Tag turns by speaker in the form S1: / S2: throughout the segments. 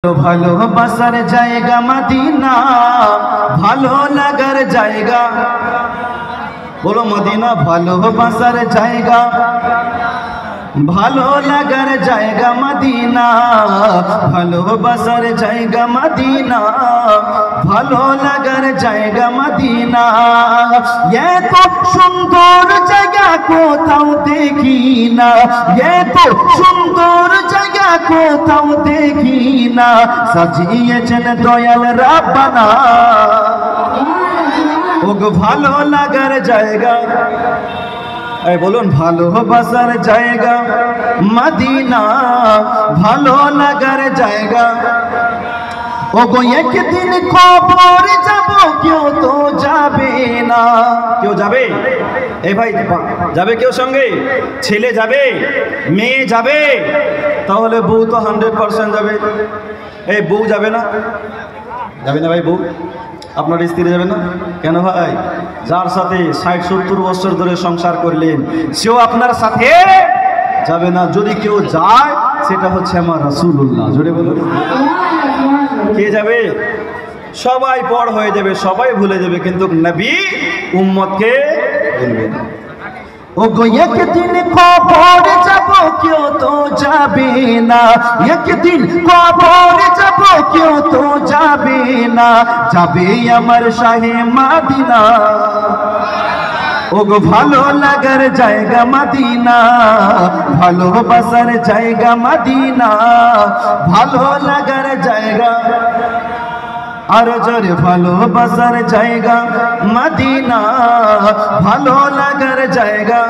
S1: ভালোবাসার জায়গা মদিনা, ভালো লাগার জায়গা। বলো মদিনা ভালোবাসার জায়গা, ভালো লাগার জায়গা মদিনা, ভালোবাসার জায়গা মদিনা, ভালো লাগার জায়গা মদিনা। এত সুন্দর জায়গা কোথাও দেখি না, এত সুন্দর জায়গা কোথাও দেখি না, সাজিয়েছেন দয়াল রাব্বানা। ওগো ভালো লাগার জায়গা, এই বলুন ভালোবাসার জায়গা মদিনা, ভালো লাগার জায়গা। ওগো একদিন কবর যাব, কেউ তো যাবে না। কেউ যাবে? এই ভাই যাবে কেউ সঙ্গে? ছেলে যাবে, মেয়ে যাবে, তাহলে বউ তো 100% যাবে। এই বউ যাবে না? যাবে না ভাই? বউ আপনার স্ত্রী যাবে না কেন ভাই? যার সাথে 60-70 বছর ধরে সংসার করলেন, সেও আপনার সাথে যাবে না। যদি কেউ যায় সেটা হচ্ছে আমার রাসূলুল্লাহ। জোরে বলুন, কে যাবে? সবাই পর হয়ে যাবে, সবাই ভুলে যাবে, কিন্তু নবী উম্মতকে ভুলবে না। ওগো একদিন কবর যাব, কেউ তো যাবে না, একদিন কবর যাব, কেউ তো যাবে না, যাবে আমার শাহে মদিনা। ওগো ভালো লাগার জায়গা মদিনা, ভালোবাসার জায়গা মদিনা, ভালো লাগার জায়গা। আর জোরে ভালোবাসার জায়গা মদিনা, ভালো লাগার জায়গা।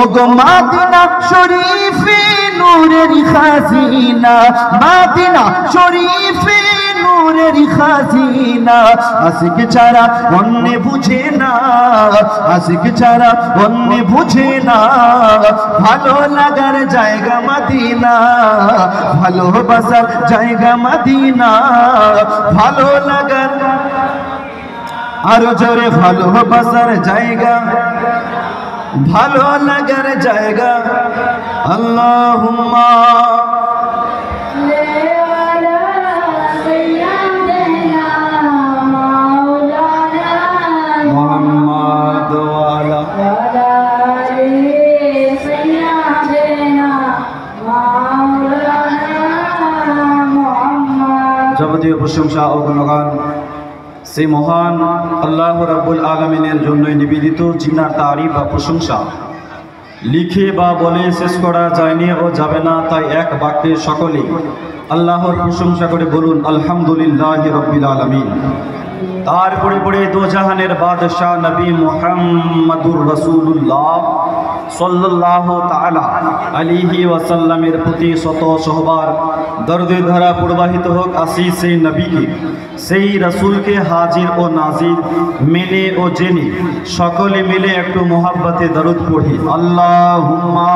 S1: ওগো মদিনা শরীফে নূরের খাজিনা, মদিনা শরীফে নূরের খাজিনা। আশিক ছাড়া অন্য বুঝে না, আশিক ছাড়া অন্য বুঝে না, ভালো লাগার জায়গা মদিনা, ভালোবাসার জায়গা মদিনা, ভালো লাগার। আরো জোরে ভালোবাসার জায়গা, ভালো লাগার জায়গা। আল্লাহুম্মা মুহাম্মাদ ওয়ালা যাবতীয় প্রশংসা ও গুণগান সেই মহান আল্লাহ রাব্বুল আলামিনের জন্যই নিবেদিত, যিনার তারিফ বা প্রশংসা লিখে বা বলে শেষ করা যায়নি ও যাবে না। তাই এক বাক্যে সকলে আল্লাহর প্রশংসা করে বলুন আলহামদুলিল্লাহি রাব্বিল আলামিন। তারপরে পরে দোজাহানের বাদশাহ নবী মুহাম্মাদুর রাসূলুল্লাহ সাল্লাল্লাহু তাআলা আলাইহি ওয়াসাল্লামের প্রতি শত সহবার দরুদে ধারা প্রবাহিত হোক। আসি সেই নবীকে, সেই রাসূলকে হাজির ও নাজির মেনে ও জেনে সকলে মিলে একটু মোহাব্বতে দরুদ পড়ি। আল্লাহুম্মা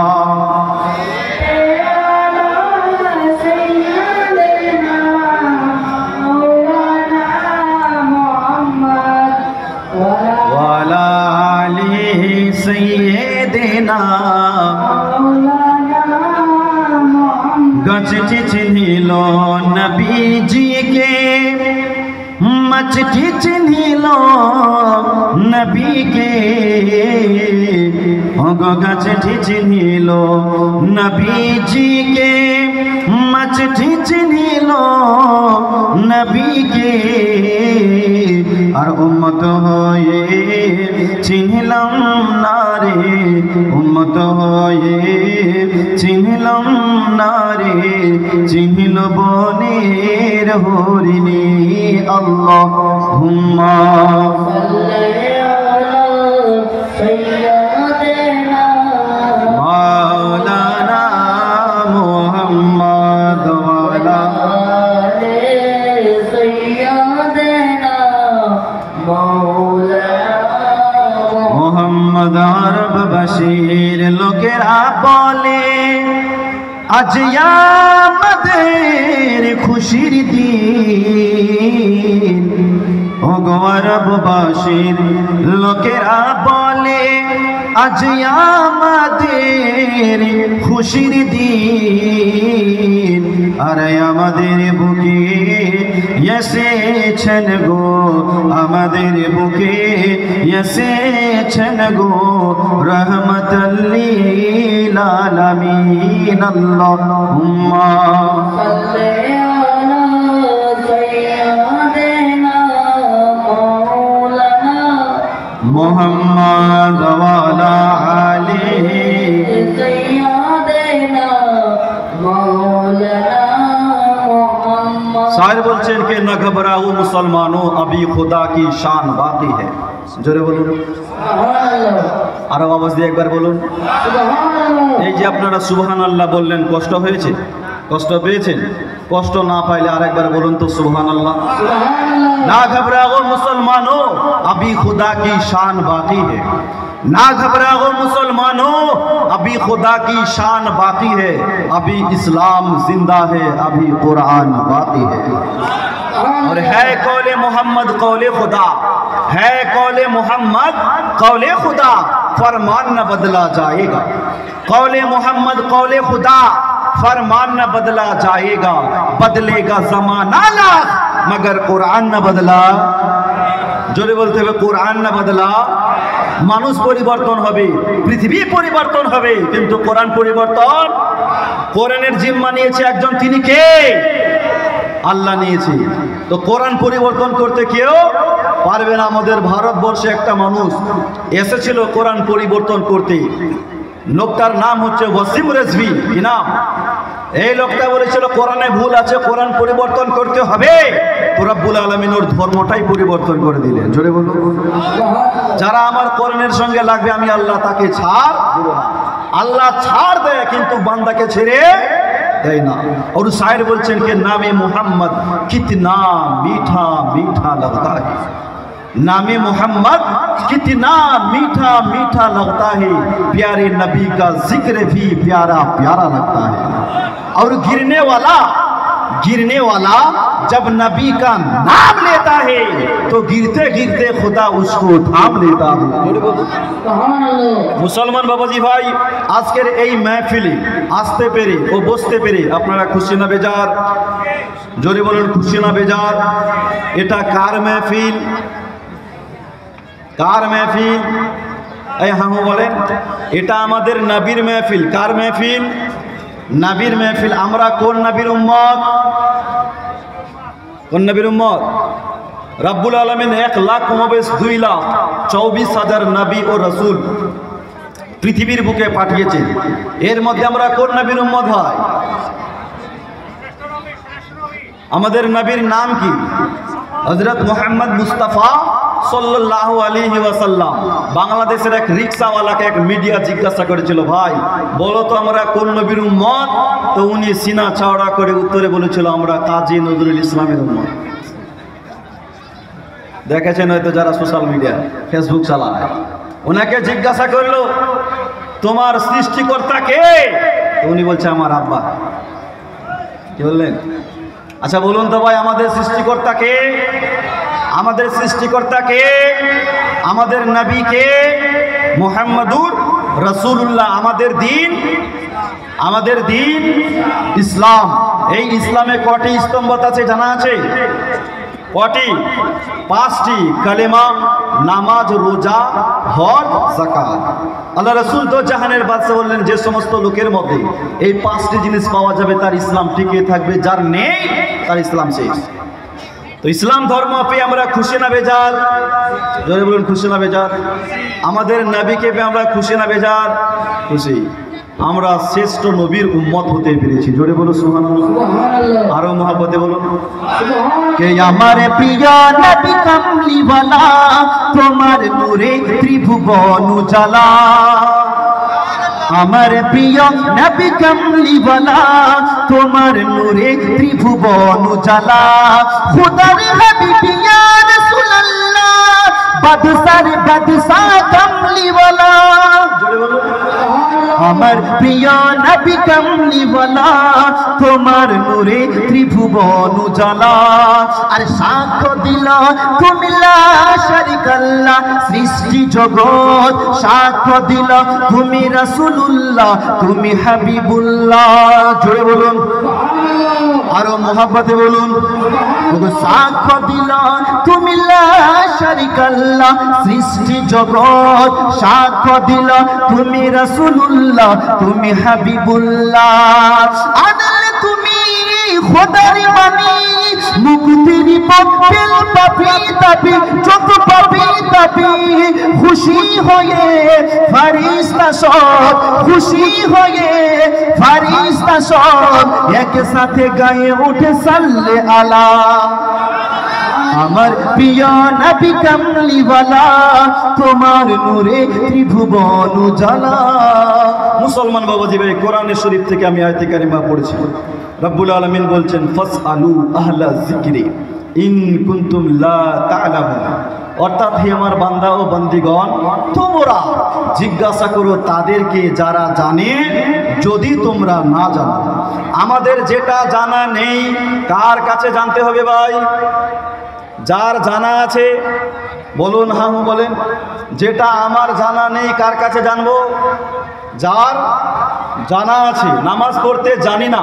S1: ওয়ালা আলি সাইয়্যিদিনা। গছটি চিনিল নবীজিকে, মচটি চিনিল নবীকে, ওগো গছটি চিনিল নবীজিকে, মচটি চিনিল নবীকে। আর উম্মত হয়ে চিনলাম না রে, উম্মত হয়ে চিনলাম না রে, চিনল বনের হরিণী। আল্লাহুম্মা মাওলানা মুহাম্মদ ওয়ালা মোহাম্মদ। আরববাসীর লোকেরা বলে আজ আমাদের খুশির দিন। ওগো আরববাসীর লোকেরা বলে আজ আমাদের খুশির দিন, আরে আমাদের বুকে এসেছেন গো, আমাদের বুকে এসেছেন গো রহমতাল লিল আলামিন। আল্লাহুম্মা সাল্লি আলা সাইয়্যিদিনা মাওলানা মুহাম্মদ ওয়া আলা আলি সাইয়্যিদিনা মাওলানা মুহাম্মদ। शायर बोलছেন कि न घबराओ मुसलमानों अभी खुदा की शान बाकी है। জোরে বলুন সুবহানাল্লাহ। আরো আওয়াজ দিয়ে একবার বলুন সুবহানাল্লাহ। এই যে আপনারা সুবহানাল্লাহ বললেন, কষ্ট হয়েছে? কষ্ট পেয়েছেন? কষ্ট না পাইলে আরেকবার বলুন তো সুবহানাল্লাহ সুবহানাল্লাহ। না ঘবরাओ मुसलमानों अभी खुदा की शान बाकी है, ना घबराओ मुसलमानों अभी खुदा की शान बाकी है, अभी इस्लाम जिंदा है, अभी कुरान बाकी है। और है कौले मोहम्मद कौले खुदा, है कौले मोहम्मद कौले खुदा, फरमान न बदला जाएगा। कौले मोहम्मद कौले खुदा, फरमान न बदला जाएगा, बदलेगा जमाना लाख मगर कुरान न बदला। জোরে বলতে হবে কুরআন না বদলা। মানুষ পরিবর্তন হবে, পৃথিবী পরিবর্তন হবে, কিন্তু কোরআন পরিবর্তন। কোরআনের জিম্মা নিয়েছে একজন, তিনি কে? আল্লাহ নিয়েছে। তো কোরআন পরিবর্তন করতে কেউ পারবে না। আমাদের ভারতবর্ষে একটা মানুষ এসেছিল কোরআন পরিবর্তন করতে, লোকটার নাম হচ্ছে ওয়াসিম রেজভি। কি নাম? এই লোকটা বলেছিল কোরআনে ভুল আছে, কোরআন পরিবর্তন করতে হবে। তো রব্বুল আলামিন ওর ধর্মটাই পরিবর্তন করে দিলেন। জোরে বলুন যারা আমার কোরআনের সঙ্গে লাগবে আমি আল্লাহ তাকে ছাড় দেব না। আল্লাহ ছাড় দেয় কিন্তু বান্দাকে ছেড়ে দেয় না। और शायर बोलছেন कि नामे मोहम्मद कितना मीठा मीठा लगता है, नामे मोहम्मद कितना मीठा मीठा लगता है, प्यारे नबी का जिक्र भी प्यारा प्यारा लगता है। और गिरने वाला जब नबी का नाम लेता है तो गिरते गिरते खुदा उसको थाम लेता है। মুসলমান বাবাজি ভাই, আজকের এই মেহফিলে আসতে পেরে ও বসতে পেরে আপনারা খুশি না বেজার? জোরে বলুন খুশি না বেজার? এটা কার মেহফিল? কার মেহফিল? এই হ্যাঁ বলেন। এটা আমাদের নবীর মেহফিল। কার মেহফিল? নবীর মেহফিল। আমরা কোন নবীর উম্মত? কোন নবীর উম্মত? রব্বুল আলামিন 1,24,000 নবী ও রাসূল পৃথিবীর বুকে পাঠিয়েছেন। এর মধ্যে আমরা কোন নবীর উম্মত হয়? আমাদের নবীর নাম কি? হযরত মুহাম্মদ মুস্তাফা সাল্লাল্লাহু আলাইহি ওয়াসাল্লাম। বাংলাদেশের এক রিকশাওয়ালাকে এক মিডিয়া জিজ্ঞাসা করেছিল, ভাই বলো তো আমরা কোন নবীর উম্মত? তো উনি সিনা চওড়া করে উত্তরে বলেছিল, আমরা কাজী নজরুল ইসলামের উম্মত। দেখেছেন হয়তো যারা সোশ্যাল মিডিয়া ফেসবুক চালায়, ওনাকে জিজ্ঞাসা করলো তোমার সৃষ্টিকর্তা কে? তো উনি বলছে আমার আব্বা। কি বললেন? আচ্ছা বলুন তো ভাই, আমাদের সৃষ্টিকর্তা কে? আমাদের সৃষ্টিকর্তা কে? আমাদের নবী কে? মুহাম্মাদুর রাসূলুল্লাহ। আমাদের দিন ইসলাম। এই ইসলামে কটি স্তম্ভ আছে জানা আছে? কটি? 5টি। কালেমা, নামাজ, রোজা, হজ, যাকাত। আল্লাহ রাসূল তো জাহানের বাদশা বললেন, যে সমস্ত লোকের মধ্যে এই 5টি জিনিস পাওয়া যাবে তার ইসলাম টিকে থাকবে, যার নেই তার ইসলাম শেষ। তো ইসলাম ধর্ম পেয়ে আমরা খুশি না বেজার? জোরে বলুন খুশি না বেজার? আমাদের নবীকে পেয়ে আমরা খুশি না বেজার? খুশি। আমরা শ্রেষ্ঠ নবীর উম্মত হতে পেরেছি। জোরে বলুন সুবহানাল্লাহ। আরো মহব্বতে বলুন কে আমার প্রিয় নবী কামলিওয়ালা, তোমার নূরে ত্রিভুবন উজালা। আমার প্রিয় নবী কামলিওয়ালা, তোমার নূরে ত্রিভুবন উজালা। খুদার হাবিব ইয়া রাসূলুল্লাহ, বাদশার বাদশা কামলিওয়ালা, আমার প্রিয় নবী কামলিওয়ালা, তোমার নূরে ত্রিভুবন উজালা। আর সাক্ষ্য দিল তুমি লা শারীকা আল্লাহ, সৃষ্টি জগৎ সাক্ষ্য দিল তুমি রাসূলুল্লাহ, তুমি হাবিবুল্লাহ। জোরে বলুন, আরো মোহাব্বতে বলুন। সাক্ষ্য দিল তুমি লা শারীকা আল্লাহ, সৃষ্টি জগৎ সাক্ষ্য দিল তুমি রাসূলুল্লাহ, তুমি হাবিবুল্লাহ। আনলে তুমি খোদার বাণী, মুক্তির পথের পাপী তাপী, যত পাপী তাপী খুশি হয়ে ফেরেশতা সব, খুশি হয়ে ফেরেশতা সব একসাথে গায়ে উঠে সাল্লে আলা, আমার প্রিয় নবী কামলিওয়ালা, তোমার নূরে ত্রিভুবন উজালা। মুসলমান বাবাজি ভাই, কোরআনের শরীফ থেকে আমি আয়াতে কারিমা পড়েছি। রব্বুল আলামিন বলছেন ফাসআলু আহলা যিকরি ইন কুনতুম লা তা'লামুন, অর্থাৎ হে আমার বান্দা ও বান্দিগণ, তোমরা জিজ্ঞাসা করো তাদেরকে যারা জানে, যদি তোমরা না জানো। আমাদের যেটা জানা নেই কার কাছে জানতে হবে ভাই? যার জানা আছে বলুন, হ্যাঁ বলেন। যেটা আমার জানা নেই কার কাছে জানবো? যার জানা আছে। নামাজ পড়তে জানি না,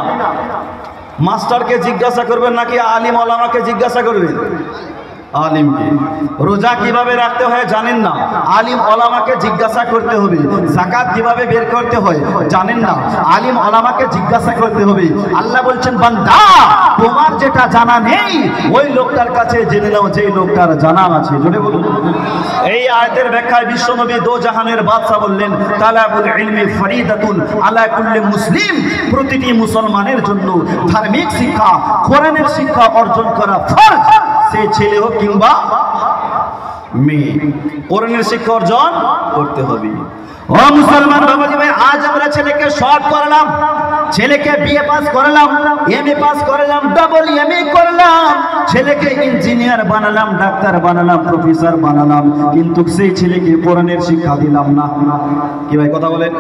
S1: মাস্টারকে জিজ্ঞাসা করবেন নাকি আলিম ওলামাকে জিজ্ঞাসা করবেন? আলিমকে। রোজা কিভাবে রাখতে হয় জানেন না, আলিম ওলামাকে জিজ্ঞাসা করতে হবে। যাকাত কিভাবে বের করতে হয় জানেন না, আলিম ওলামাকে জিজ্ঞাসা করতে হবে। আল্লাহ বলছেন বান্দা, তোমার যেটা জানা নেই ওই লোকটার কাছে জেনে নাও যেই লোকটার জানা আছে। জোরে বলুন। এই আয়াতের ব্যাখ্যায় বিশ্বনবী দো জাহানের বাদশা বললেন, তালাবুল ইলমি ফরিদাতুন আলা কুল্লি মুসলিম, প্রতিটি মুসলমানের জন্য ধার্মিক শিক্ষা, কোরআনের শিক্ষা অর্জন করা ফরজ। সে ছেলে হোক কিংবা মেয়ে, কোরআনের শিক্ষা অর্জন করতে হবে। ও মুসলমান বাবাজি ভাই, আজ আমরা ছেলেকে শর্ট করলাম, ছেলেকে বিএ পাস করলাম, এমএ পাস করলাম, ডাবল এমএ করলাম, ছেলেকে ইঞ্জিনিয়ার বানালাম, ডাক্তার বানালাম, প্রফেসর বানালাম, কিন্তু সেই ছেলেকে কোরআনের শিক্ষা দিলাম না। কি ভাই কথা বলেন?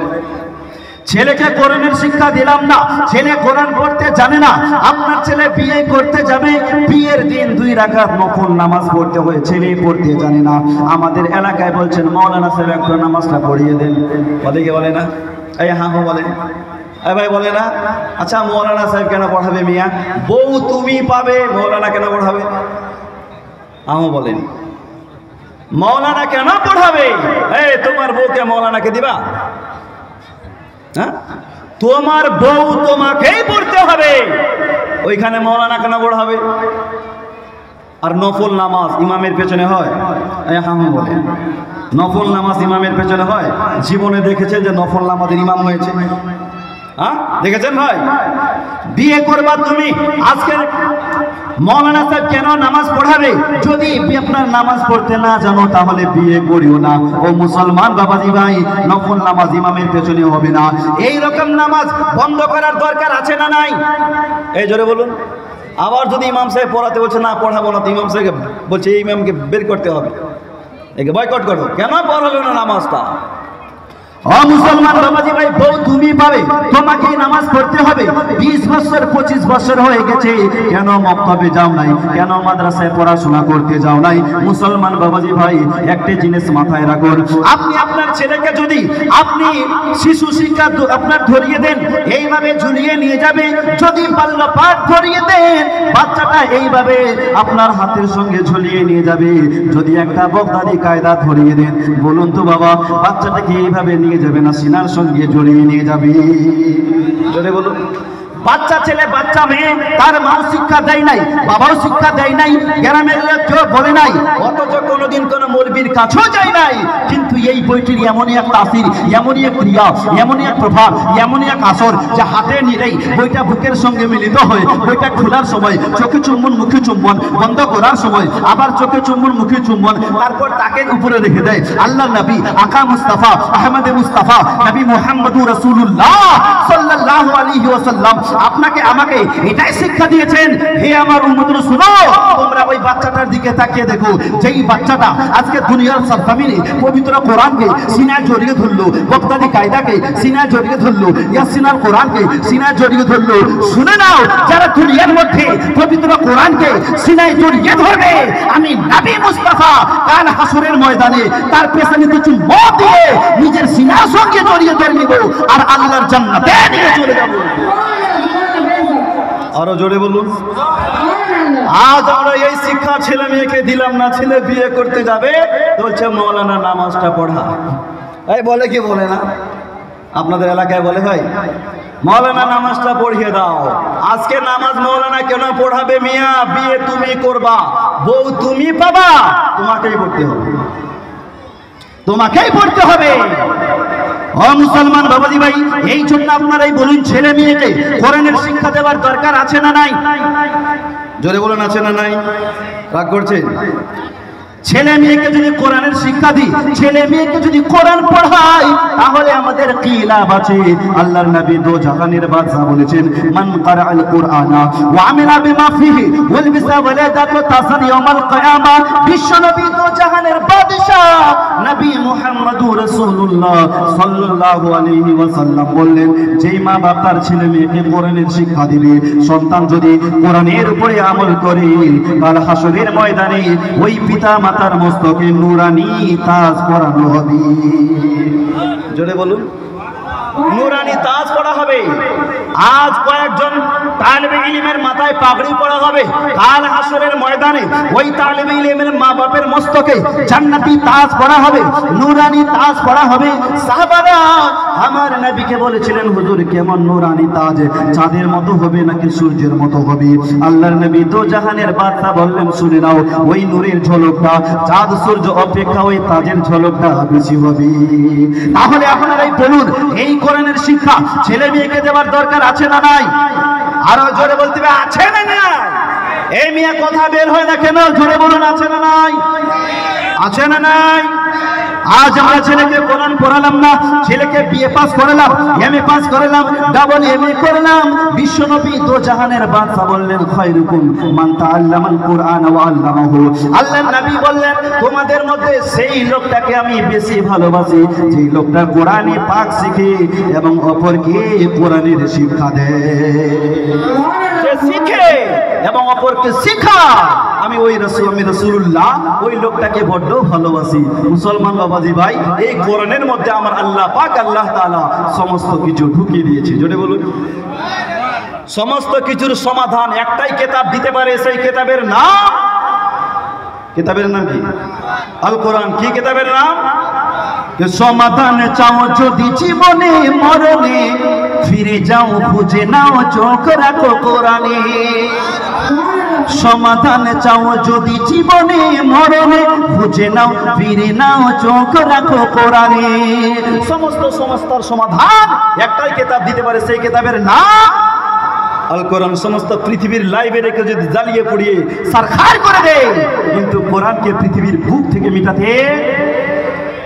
S1: ছেলেকে কোরআনের শিক্ষা দিলাম না, ছেলে কোরআন পড়তে জানে না। আপনার ছেলে বিয়ে করতে যাবে, বিয়ের দিন 2 রাকাত নফল নামাজ পড়তে হয়, ছেলে পড়তে জানে না। আমাদের এলাকায় বলছেন মাওলানা সাহেব একটু নামাজটা পড়িয়ে দেন, বলে কি বলে না? এই হ্যাঁ বলে, এই ভাই বলে না? আচ্ছা মাওলানা সাহেব কেন পড়াবে মিয়া? বউ তুমি পাবে, মাওলানা কেন পড়াবে? আমও বলেন মাওলানা কেন পড়াবে? এই তোমার বউকে মাওলানাকে দিবা? হ্যাঁ, তোমার বউ তোমাকেই পড়তে হবে, ওইখানে মাওলানা কেন পড়াবে? আর নফল নামাজ ইমামের পেছনে হয়? হ্যাঁ বলে, নফল নামাজ ইমামের পেছনে হয়? জীবনে দেখেছেন যে নফল নামাজের ইমাম হয়েছে? হ্যাঁ দেখেছেন ভাই? বিয়ে করবা তুমি, আজকের মৌলানা সাহেব কেন নামাজ পড়াবে? যদি আপনার নামাজ পড়তে না জানো তাহলে বিয়ে করিও না। ও মুসলমান বাবাজি ভাই, নফল নামাজ ইমামের পেছনে হবে না। এই রকম নামাজ বন্ধ করার দরকার আছে না নাই? এই জোরে বলুন। আবার যদি ইমাম সাহেব পড়াতে বলছে না পড়াবো না, তো ইমাম সাহেব বলছে এই ইমামকে বের করতে হবে, একে বয়কট করো। কেন পড়ালো না নামাজটা? ও মুসলমান বাবাজি ভাই, বউ তুমি পাবে, তোমাকে নামাজ পড়তে হবে। 20 বছর 25 বছর হয়ে গেছে, কেন মক্তবে যাও নাই? কেন মাদ্রাসায় পড়াশোনা করতে যাও নাই? মুসলমান বাবাজি ভাই, একটা জিনিস মাথায় রাখুন, আপনি আপনার ছেলেকে যদি আপনি শিশু শিক্ষা আপনার ধরিয়ে দেন, এইভাবে ঝুলিয়ে নিয়ে যাবে। যদি বাল্য পাঠ ধরিয়ে দেন, বাচ্চাটা এইভাবে আপনার হাতের সঙ্গে ঝুলিয়ে নিয়ে যাবে। যদি একটা বগদাদি কায়দা ধরিয়ে দেন, বলুন তো বাবা, বাচ্চাটাকে এইভাবে নিয়ে যাবে না সিনার সঙ্গে জড়িয়ে নিয়ে যাবে? জোরে বলুন। বাচ্চা ছেলে বাচ্চা মেয়ে, তার মাও শিক্ষা দেয় নাই, বাবাও শিক্ষা দেয় নাই, গ্রামের লোক কেউ বলে নাই, অথচ কোনোদিন কোনো মৌলবীর কাছেও যায় নাই। কিন্তু এই বইটির এমনই এক তাসির, এমনই এক ক্রিয়া, এমনই এক প্রভাব, এমনই এক আসর, যে হাতে নিলেই বইটা বুকের সঙ্গে মিলিত হয়। বইটা খোলার সময় চোখে চুম্বন, মুখে চুম্বন, বন্ধ করার সময় আবার চোখে চুম্বন, মুখে চুম্বন, তারপর তাকে উপরে রেখে দেয় আল্লাহ নবী আকা মুস্তাফা আহমদ মুস্তাফা নবী মুহাম্মদুর রাসূলুল্লাহ সাল্লাল্লাহু আলাইহি ওয়াসাল্লাম। আপনাকে আমাকে এটাই শিক্ষা দিয়েছেন। হে আমার উম্মতরা শুনো, তোমরা ওই বাচ্চাটার দিকে তাকিয়ে দেখো, যেই বাচ্চাটা আজকে দুনিয়ার সরজমিনে পবিত্র কোরআনকে সিনায় জড়িয়ে ধরলো, বক্তাদি কায়দাকে সিনায় জড়িয়ে ধরলো, ইয়াসিনাল কোরআনকে সিনায় জড়িয়ে ধরলো। শুনে নাও, যারা দুনিয়ার মধ্যে পবিত্র কোরআনকে সিনায় জড়িয়ে ধরবে, আমি নবী মুস্তাফা কাল হাসরের ময়দানে তার পেছনে কিছু মত দিয়ে নিজের সিনার সঙ্গে জড়িয়ে ধরে নিব আর আল্লাহর জান্নাতে নিয়ে চলে যাব। আরো জোরে বলুন। আজ আমরা এই শিক্ষা ছেলে মেয়েকে দিলাম না। ছেলে বিয়ে করতে যাবে, বলছে মৌলানা নামাজটা পড়া। এই বলে কি বলে না? আপনাদের এলাকায় বলে ভাই মৌলানা নামাজটা পড়িয়ে দাও। আজকে নামাজ মৌলানা কেন পড়াবে? মিয়া, বিয়ে তুমি করবা, বউ তুমি পাবা, তোমাকেই পড়তে হবে, তোমাকেই পড়তে হবে। ও মুসলমান বাবাজি ভাই, এই জন্য আপনারাই বলুন, ছেলে মেয়েকে কোরআনের শিক্ষা দেওয়ার দরকার আছে না নাই? জোরে বলুন, আছে না নাই? রাগ করছেন? ছেলে মেয়েকে যদি কোরআনের শিক্ষা দিই, ছেলে মেয়েকে যদি কোরআন পড়াই, তাহলে আমাদের কি লাভ আছে? আল্লাহর নবী দো জাহানের বাদশা বলেছেন, মান ক্বারাআল কুরআনা ওয়া আমিলা বিমা ফিহি ওয়ালবিসা ওয়ালাদাতু তাসান ইয়াউমাল কিয়ামা। বিশ্ব নবী দো জাহানের বাদশা নবী মুহাম্মদুর রাসূলুল্লাহ সাল্লাল্লাহু আলাইহি ওয়াসাল্লাম বললেন, যেই মা বাপ তার ছেলে মেয়েকে কোরআনের শিক্ষা দিবে, সন্তান যদি কোরআনের উপরে আমল করে, কাল হাসরের ময়দানে ওই পিতা তার মস্তকে নুরানি তাজ পরানো হবে। জোরে বলুন, নুরানি তাজ পরা হবে। আজ কয়েকজন তালিবে ইলমের মাথায় পাগড়ি পরা হবে, কাল হাসরের ময়দানে ওই তালিবে ইলমের মা বাপের মস্তকে জান্নাতি তাজ পরা হবে, নুরানি তাজ পরা হবে। সাহাবারা আমার নবীকে বলেছিলেন, হুজুর কেমন নুরানি তাজ? চাঁদের মতো হবে নাকি সূর্যের মতো হবে? আল্লাহর নবী দো জাহানের বাদশা বললেন, শুনে নাও, ওই নূরের ঝলকটা চাঁদ সূর্য অপেক্ষা ওই তাজের ঝলকটা বেশি হবে। তাহলে আপনারাই বলুন, এই কোরআনের শিক্ষা ছেলে মেয়েকে দেওয়ার দরকার আছে না নাই? আরো জোরে বলতে হবে, আছে না নাই? এই মিয়া কথা বের হয় না কেন? জোরে বলুন, আছে না নাই? আছে না নাই? আজ আমরা ছেলেকে কোরআন পড়ালাম না, ছেলেকে বিএ পাস করালাম, এমএ পাস করালাম, ডাবল এমএ করলাম। বিশ্বনবী দো জাহানের বাদশা বললেন, খায়রুকুম মান তাআল্লামাল কুরআন ওয়া আল্লামাহু। আল্লাহর নবী বললেন, তোমাদের মধ্যে সেই লোকটাকে আমি বেশি ভালোবাসি যেই লোকটা কোরআনে পাক শিখে এবং অপরকে কোরআনের শিক্ষা দেয়। সে শিখে এবং অপরকে শিখায়। আমি ওই রাসূলুল্লাহ ওই লোকটাকে বড্ড ভালোবাসি। মুসলমান বাবাজি ভাই, এই কোরআনের মধ্যে আমার আল্লাহ পাক আল্লাহ তাআলা সমস্ত কিছু ঢুকিয়ে দিয়েছে। জোরে বলুন, সমস্ত কিছুর সমাধান একটাই কিতাব দিতে পারে, সেই কিতাবের নাম, কিতাবের নাম কি? আল কোরআন। কি কিতাবের নাম? সমাধান চাও যদি জীবনে মরণে, ফিরে যাও খুঁজে নাও চোখ রাখো কোরআনে। সমাধান চাও যদি জীবনে মরণে, খুঁজে নাও ফিরে নাও চোখ রাখো কোরআনে। সমস্ত সমস্যার সমাধান একটাই কিতাব দিতে পারে, সেই কিতাবের নাম আল কোরআন। সমস্ত পৃথিবীর লাইব্রেরিকে যদি জ্বালিয়ে পুড়িয়ে সারখার করে দেয়, কিন্তু কোরআনকে পৃথিবীর বুক থেকে মিটাতে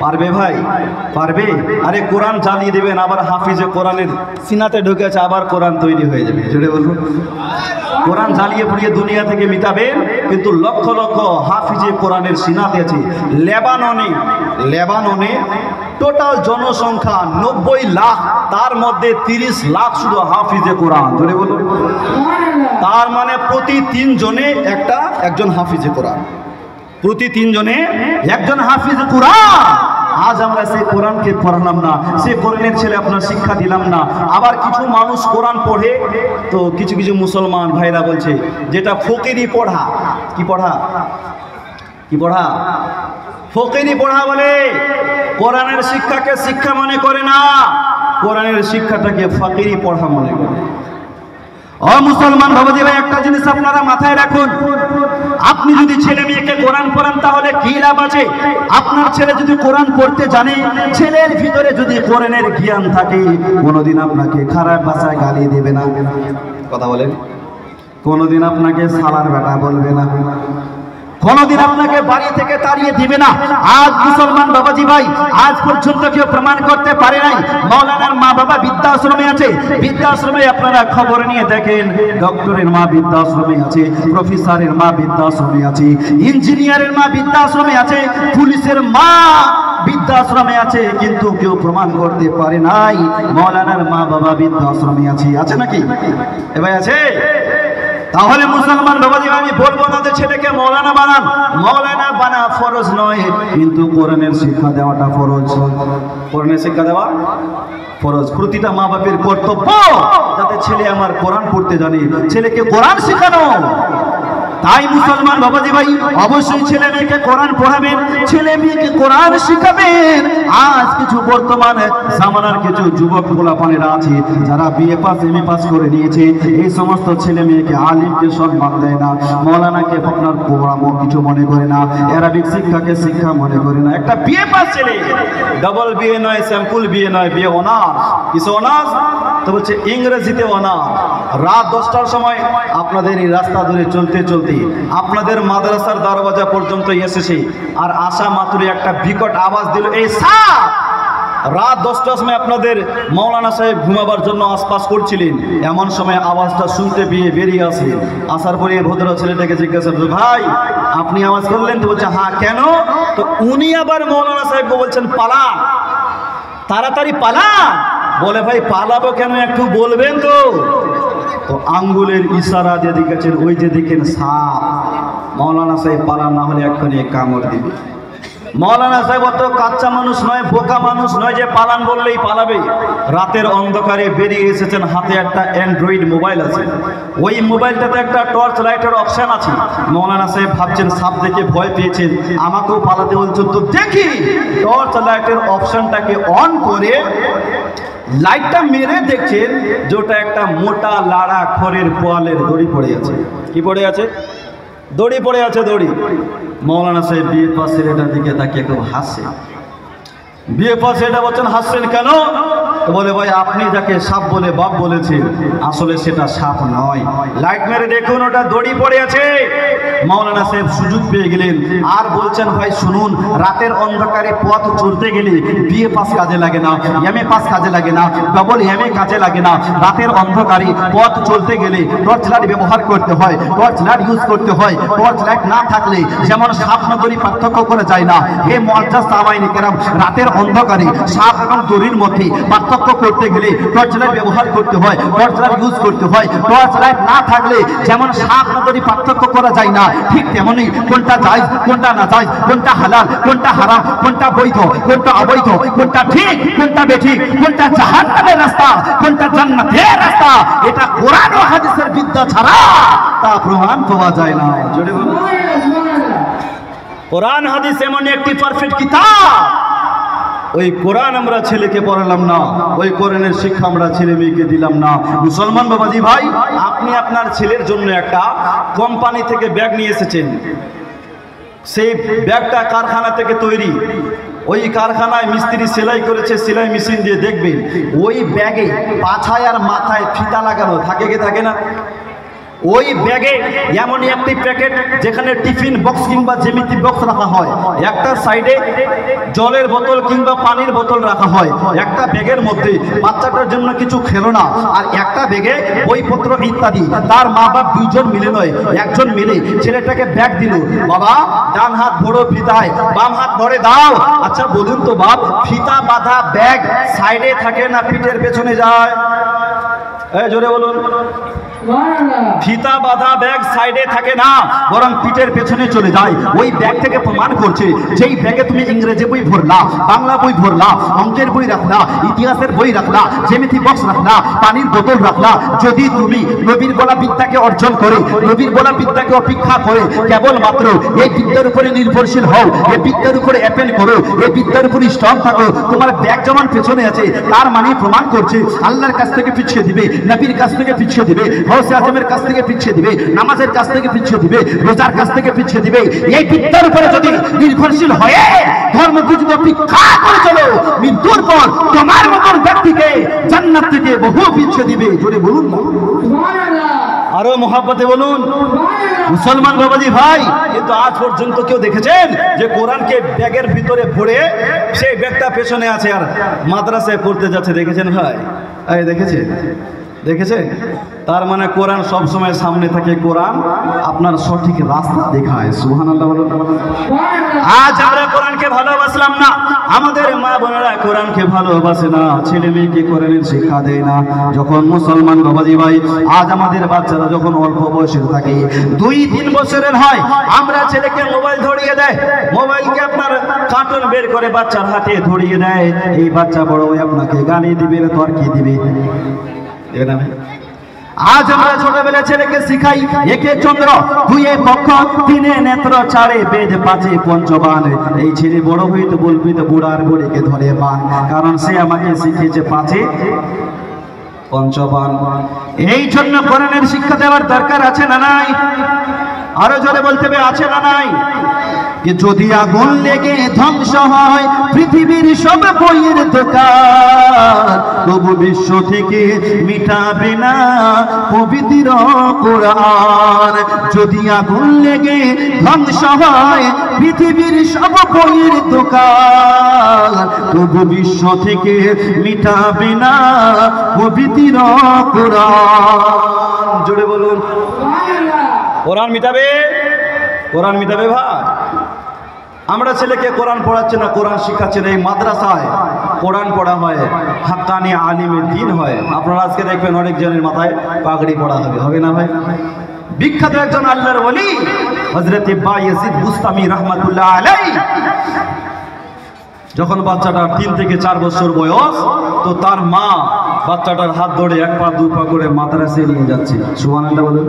S1: পারবে ভাই? পারবে? আরে কোরআন জ্বালিয়ে দেবেন, আবার হাফিজে কোরআনের সিনাতে ঢুকেছে, আবার কোরআন তৈরি হয়ে যাবে। জোরে বলুন, কোরআন জ্বালিয়ে পুড়িয়ে দুনিয়া থেকে মিটাবেন, কিন্তু লক্ষ লক্ষ হাফিজে কোরআনের সিনাতে আছে। লেবাননে টোটাল জনসংখ্যা 90 লাখ, তার মধ্যে 30 লাখ শুধু হাফিজে কোরআন। জোরে বলুন, তার মানে প্রতি 3 জনে একজন হাফিজে কোরআন, প্রতি 3 জনে একজন হাফিজ কোরআন। আজ আমরা সেই কোরআনকে পড়ালাম না, সেই কোরআনের ছেলে আপনার শিক্ষা দিলাম না। আবার কিছু মানুষ কোরআন পড়ে, তো কিছু কিছু মুসলমান ভাইরা বলছে যেটা ফকিরি পড়া। কি পড়া? কি পড়া? ফকিরি পড়া বলে। কোরআনের শিক্ষাকে শিক্ষা মনে করে না, কোরআনের শিক্ষাটাকে ফকিরি পড়া মনে করে। ও মুসলমান বাবাজি ভাই, একটা জিনিস আপনারা মাথায় রাখুন, আপনি যদি ছেলে মেয়েকে কোরআন পড়ান তাহলে কি লাভ আছে? আপনার ছেলে যদি কোরআন পড়তে জানে, ছেলের ভিতরে যদি কোরআনের জ্ঞান থাকে, কোনোদিন আপনাকে খারাপ ভাষায় গালি দেবে না। কথা বলেন, কোনোদিন আপনাকে সালার বেটা বলবে না, কোনদিন আপনাকে বাড়ি থেকে তাড়িয়ে দিবে না। আজ মুসলমান বাবাজি ভাই, আজ পর্যন্ত কেউ প্রমাণ করতে পারে নাই মাওলানার মা বাবা বৃদ্ধাশ্রমে আছে। বৃদ্ধাশ্রমে আপনারা খবর নিয়ে দেখেন, ডক্টরের মা বৃদ্ধাশ্রমে আছে, প্রফেসরের মা বৃদ্ধাশ্রমে আছে, ইঞ্জিনিয়ারের মা বৃদ্ধাশ্রমে আছে, পুলিশের মা বৃদ্ধাশ্রমে আছে, কিন্তু কেউ প্রমাণ করতে পারে নাই মাওলানার মা বাবা বৃদ্ধাশ্রমে আছে। আছে নাকি এবার আছে? তাহলে মুসলমান বাবাজি আমি বলবো না যে ছেলেকে মৌলানা বানান। মৌলানা বানা ফরজ নয়, কিন্তু কোরআনের শিক্ষা দেওয়াটা ফরজ। কোরআনের শিক্ষা দেওয়া ফরজ। প্রতিটা মা বাপের কর্তব্য যাতে ছেলে আমার কোরআন পড়তে জানে, ছেলেকে কোরআন শেখানো। তাই মুসলমান বাবাজি ভাই অবশ্যই ছেলে মেয়েকে কোরআন পড়াবেন, ছেলে মেয়েকে কোরআন শিখাবেন। আজ কিছু বর্তমানে জামানার কিছু যুবক পোলাপানেরা আছে যারা বিএ পাস এমএ পাস করে নিয়েছে, এই সমস্ত ছেলে মেয়েকে আলিমকে সম্মান দেয় না, মৌলানাকে আপনার পড়াবো কিছু মনে করে না, অ্যারাবিক শিক্ষাকে শিক্ষা মনে করে না। একটা বিএ পাস ছেলে, ডাবল বিএ নয়, স্যাম্পল বিএ নয়, বিএ অনার্স। কিছু অনার্স তো বলছে ইংরেজিতে অনার্স। রাত 10টার সময় আপনাদের এই রাস্তা ধরে চলতে চলতে আপনাদের মাদ্রাসার দরওয়াজা পর্যন্ত এসেছে, আর আসা মাত্রই একটা বিকট আওয়াজ দিল, এই সাপ। রাত 10টার সময় আপনাদের মৌলানা সাহেব ঘুমাবার জন্য আশপাশ করছিলেন, এমন সময় আওয়াজটা শুনতে পেয়ে বেরিয়ে আসলেন। আসার পরে ভদ্র ছেলেটাকে জিজ্ঞাসা করল, ভাই আপনি আওয়াজ করলেন? তো বলছে হ্যাঁ। কেন? তো উনি আবার মৌলানা সাহেবকে বলছেন পালান, তাড়াতাড়ি পালান। বলে ভাই পালাবো কেন, একটু বলবেন তো? তো আঙ্গুলের ইশারা দিয়ে দেখেছেন, ওই যে দেখেন সাপ। মৌলানা সাহেব পালান, না হলে এক্ষুনি কামড় দিবে। মৌলানা সাহেব অত কাচ্চা মানুষ নয়, বোকা মানুষ নয় যে পালান বললেই পালাবে। রাতের অন্ধকারে বেরিয়ে এসেছেন, হাতে একটা অ্যান্ড্রয়েড মোবাইল আছে, ওই মোবাইলটাতে একটা টর্চ লাইটের অপশন আছে। মৌলানা সাহেব ভাবছেন সাপ দেখে ভয় পেয়েছেন, আমাকেও পালাতে বলছেন, তো দেখি টর্চ লাইটের অপশনটাকে অন করে লাইটটা মেরে দেখছেন যে ওটা একটা মোটা লাড়া খড়ের পোয়ালের দড়ি পড়ে আছে। কি পড়ে আছে? দড়ি পড়ে আছে, দড়ি। মৌলানা সাহেব বিএ পাস ছেলেটার দিকে তাকিয়ে খুব হাসছে। বিএ পাস ছেলেটা বলছেন, হাসছেন কেন? তো বলে ভাই আপনি যাকে সাপ বলে বাপ বলেছেন, আসলে সেটা সাপ নয়, লাইট মেরে দেখুন ওটা দড়ি পড়ে আছে। মৌলানা সাহেব সুযোগ পেয়ে গেলেন, আর বলছেন ভাই শুনুন, রাতের অন্ধকারে পথ চলতে গেলে বিএ পাস কাজে লাগে না, এমএ পাস কাজে লাগে না, ডবল এমএ কাজে লাগে না। রাতের অন্ধকারে পথ চলতে গেলে টর্চ লাইট ব্যবহার করতে হয়, টর্চ লাইট ইউজ করতে হয়। টর্চ লাইট না থাকলে যেমন সাপ না দড়ি পার্থক্য করা যায় না, হে মুআজ্জাজ সাহাবায়ে কেরাম, রাতের অন্ধকারে সাপ এবং দড়ির মধ্যে পার্থক্য করতে গেলে টর্চ লাইট ব্যবহার করতে হয়, টর্চ লাইট ইউজ করতে হয়। টর্চ লাইট না থাকলে যেমন সাপ না দড়ি পার্থক্য করা যায় না, ঠিক তেমনি কোনটা জায়েজ কোনটা না জায়েজ, কোনটা হালাল কোনটা হারাম, কোনটা বৈধ কোনটা অবৈধ, কোনটা ঠিক কোনটা বেঠিক, কোনটা জাহান্নামের রাস্তা কোনটা জান্নাতের রাস্তা, এটা কোরআন ও হাদিসের বিদ্যা ছাড়া তা প্রমাণ পাওয়া যায় না। জোরে বলুন। কোরআন হাদিস এমন একটি পারফেক্ট কিতাব, ওই কোরআন আমরা ছেলেকে পড়ালাম না, ওই কোরআনের শিক্ষা আমরা ছেলে মেয়েকে দিলাম না। মুসলমান বাবাজি ভাই, আপনি আপনার ছেলের জন্য একটা কোম্পানি থেকে ব্যাগ নিয়ে এসেছেন, সেই ব্যাগটা কারখানা থেকে তৈরি, ওই কারখানায় মিস্ত্রি সেলাই করেছে, সেলাই মেশিন দিয়ে দেখবেন ওই ব্যাগে পাছায় আর মাথায় ফিতা লাগানো থাকে কি থাকে না? ওই ব্যাগে এমনই একটি প্যাকেট যেখানে টিফিন বক্স কিংবা জ্যামিতি বক্স রাখা হয়, একটা সাইডে জলের বোতল কিংবা পানির বোতল রাখা হয়, একটা ব্যাগের মধ্যে বাচ্চাটার জন্য কিছু খেলনা, আর একটা ব্যাগে বইপত্র ইত্যাদি। তার মা বাপ দুইজন মিলে নয়, একজন মিলে ছেলেটাকে ব্যাগ দিল, বাবা ডান হাত ধরো ফিতায়, বাম হাত ধরে দাও। আচ্ছা বলুন তো বাপ, ফিতা বাঁধা ব্যাগ সাইডে থাকে না পিঠের পেছনে যায়? জোরে বলুন। ফিতা বাঁধা ব্যাগ সাইডে থাকে না, বরং পিঠের পেছনে চলে যায়। ওই ব্যাগ থেকে প্রমাণ করছে যেই ব্যাগে তুমি ইংরেজি বই ভরলা, বাংলা বই ভরলা, অঙ্কের বই রাখলা, ইতিহাসের বই রাখলা, জ্যামিতি বক্স রাখলা, পানির বোতল রাখলা, যদি তুমি নবীর বলা বিদ্যাকে অর্জন করে, নবীর বলা বিদ্যাকে অপেক্ষা করে কেবলমাত্র এই বিদ্যার উপরে নির্ভরশীল হও, এই বিদ্যার উপরে অ্যাপেল করো, এই বিদ্যার উপরে স্ট্রং থাকো, তোমার ব্যাগ যেমন পেছনে আছে, তার মানে প্রমাণ করছে আল্লাহর কাছ থেকে পিছিয়ে দিবে, নবীর কাছ থেকে পিছিয়ে দিবে, গৌসে আজমের কাছ থেকে পিছিয়ে দিবে, নামাজের কাছ থেকে পিছিয়ে দিবে, রোজার কাছ থেকে পিছিয়ে দিবে। এই বিদ্যার উপরে যদি নির্ভরশীল হয়ে ধর্মযুদ্ধ অপেক্ষা করে চলো, মৃত্যুর পর তোমার মতন ব্যক্তিকে জান্নাত থেকে বহু পিছিয়ে দিবে। জোরে বলুন না। আরো মোহাব্বতে বলুন মুসলমান বাবাজি ভাই। কিন্তু আজ পর্যন্ত কেউ দেখেছেন যে কোরআনকে ব্যাগের ভিতরে ভরে সেই ব্যাগটা পেছনে আছে আর মাদ্রাসায় পড়তে যাচ্ছে? দেখেছেন ভাই? এই দেখেছেন? দেখেছেন? তার মানে কোরআন সব সময় সামনে থাকে, কোরআন আপনার সঠিক রাস্তা দেখায়। সুবহানাল্লাহ বলুন। আজ আমরা কোরআনকে ভালোবাসলাম না, আমাদের মা বোনেরা কোরআনকে ভালোবাসে না, ছেলে মেয়েকে কোরআনের শিক্ষা দেয় না। যখন মুসলমান বাবাজি ভাই, আজ আমাদের বাচ্চারা যখন অল্প বয়সের থাকে, 2-3 বছরের হয়, আমরা ছেলেকে মোবাইল ধরিয়ে দেয়, মোবাইলকে আপনার কার্টুন বের করে বাচ্চার হাতে ধরিয়ে দেয়। এই বাচ্চা বড় হয়ে আপনাকে গালি দিবে, তর্কি দিবে। আজ আমরা ছোটবেলা ছেলেকে শিখাই একে চন্দ্র, দুয়ে পক্ষ, তিনে নেত্র, চারে বেদ, পাঁচে পঞ্চবান। এই ছেলে বড় হয়ে তো বলবি তো বুড়ার বুড়িকে ধরে বান, কারণ সে আমাকে শিখিয়েছে পাঁচে পঞ্চবান। এই জন্য কোরআনের শিক্ষা দেওয়ার দরকার আছে না নাই? আরো জোরে বলতে হবে, আছে না নাই? যদি আগুন লেগে ধ্বংস হয় পৃথিবীর সব বইয়ের দোকান, তবু বিশ্ব থেকে মিটাবে না পবিত্র কোরআন। যদি আগুন লেগে ধ্বংস হয় পৃথিবীর সব বইয়ের দোকান, তবু বিশ্ব থেকে মিটাবে না পবিত্র কোরআন। জোরে বলুন, কোরআন মিটাবে? কোরআন মিটাবে ভাই? আমরা ছেলেকে কোরআন পড়াচ্ছি না, কোরআন শিখাচ্ছি না। এই মাদ্রাসায় কোরআন পড়া হয়, হাক্কানি আলিমের দিন হয়। আপনারা আজকে দেখবেন অনেক জনের মাথায় পাগড়ি পড়া হবে, হবে না ভাই? বিখ্যাত একজন আল্লাহর ওলি হযরত বায়েজিদ বুস্তামি রাহমাতুল্লাহ আলাইহি, যখন বাচ্চাটার 3 থেকে 4 বছর বয়স, তো তার মা বাচ্চাটার হাত ধরে 1 পা 2 পা করে মাদ্রাসায় নিয়ে যাচ্ছে। সুবহানাল্লাহ বলুন।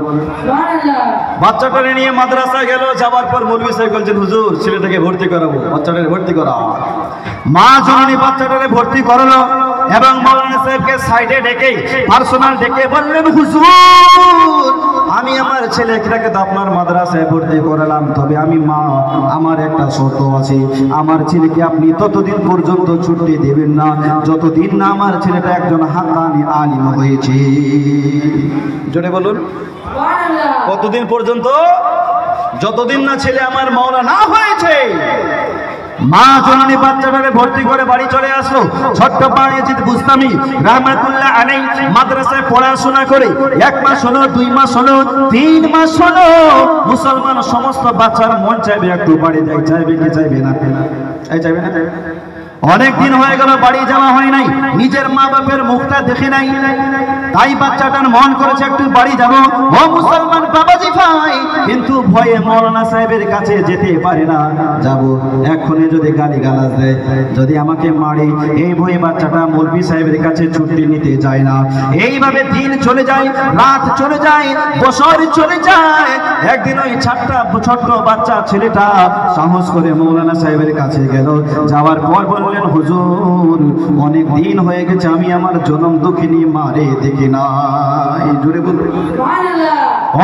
S1: বাচ্চাটাকে নিয়ে মাদ্রাসায় গেল, যাওয়ার পর মৌলভী সাহেব বলছেন, হুজুর ছেলেটাকে ভর্তি করাবো, বাচ্চাটাকে ভর্তি করা। মা জননী বাচ্চাটাকে ভর্তি করালো এবং মৌলানা সাহেবকে সাইডে ডেকে পার্সোনাল ডেকে বললেন, হুজুর আমি আমার ছেলেটাকে তো আপনার মাদ্রাসায় ভর্তি করালাম, তবে আমি মা আমার একটা শর্ত আছে, আমার ছেলেকে আপনি ততদিন পর্যন্ত ছুটি দেবেন না যতদিন না আমার ছেলেটা একজন হাক্কানি আলিম হয়েছে। জোরে বলুন, কতদিন পর্যন্ত? যতদিন না ছেলে আমার মাওলানা হয়েছে। মা জননী বাচ্চাটাকে ভর্তি করে বাড়ি চলে আসলো। ছোট্ট বায়েজিদ বুস্তামি রাহমাতুল্লাহ আলাইহি মাদ্রাসায় পড়াশোনা করে 1 মাস হলো, 2 মাস হলো, 3 মাস হলো। মুসলমান সমস্ত বাচ্চার মন চাইবে একটু বাড়ি যাই, চাইবে কি চাইবে না? এই চাইবে না? অনেক দিন হয়ে গেল বাড়ি যাওয়া হয় নাই, নিজের মা বাপের মুখটা দেখে নাই, তাই বাচ্চাটার মন করেছে একটু বাড়ি যাব। ও মুসলমান বাবাজি ভাই, কিন্তু ভয়ে মৌলানা সাহেবের কাছে যেতে পারে না। যাব এক্ষণে যদি গালি গালাজ দেয়, যদি আমাকে মারে, এই ভয়ে বাচ্চাটা মৌলভী সাহেবের কাছে ছুটি নিতে যায় না। এইভাবে দিন চলে যায়, রাত চলে যায়, বছর চলে যায়। একদিন ওই ছোট্ট বাচ্চা ছেলেটা সাহস করে মৌলানা সাহেবের কাছে গেল। যাওয়ার পর বললেন, হুজুর অনেক দিন হয়ে গেছে আমি আমার জনম দুঃখিনী মারে দেখি নাই। জোরে বলুন,